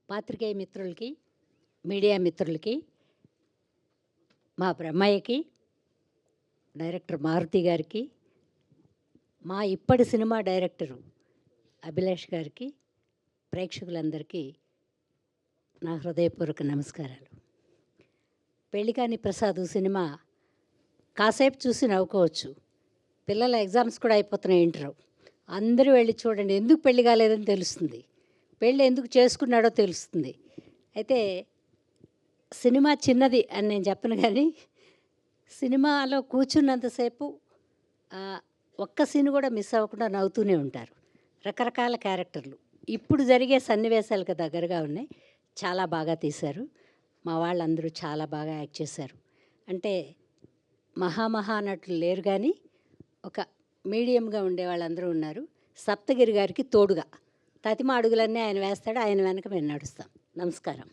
పాత్రికేయ మిత్రులకి, మీడియా మిత్రులకి, మా బ్రహ్మయ్యకి, డైరెక్టర్ మారుతి గారికి, మా ఇప్పటి సినిమా డైరెక్టరు అభిలాష్ గారికి, ప్రేక్షకులందరికీ నా హృదయపూర్వక నమస్కారాలు. పెళ్ళికాని ప్రసాదు సినిమా కాసేపు చూసి నవ్వుకోవచ్చు. పిల్లల ఎగ్జామ్స్ కూడా అయిపోతున్నాయి, ఇంటర్. అందరూ వెళ్ళి చూడండి, ఎందుకు పెళ్లి కాలేదని తెలుస్తుంది, పెళ్ళి ఎందుకు చేసుకున్నాడో తెలుస్తుంది. అయితే సినిమా చిన్నది అని నేను చెప్పను, కానీ సినిమాలో కూర్చున్నంతసేపు ఒక్క సీన్ కూడా మిస్ అవ్వకుండా నవ్వుతూనే ఉంటారు. రకరకాల క్యారెక్టర్లు ఇప్పుడు జరిగే సన్నివేశాలకు దగ్గరగా ఉన్నాయి. చాలా బాగా తీశారు. మా వాళ్ళందరూ చాలా బాగా యాక్ట్ చేశారు. అంటే మహానటులు లేరు, కానీ ఒక మీడియంగా ఉండే వాళ్ళందరూ ఉన్నారు. సప్తగిరి గారికి తోడుగా తతిమ అడుగులన్నీ ఆయన వేస్తాడు, ఆయన వెనక మేము నడుస్తాం. నమస్కారం.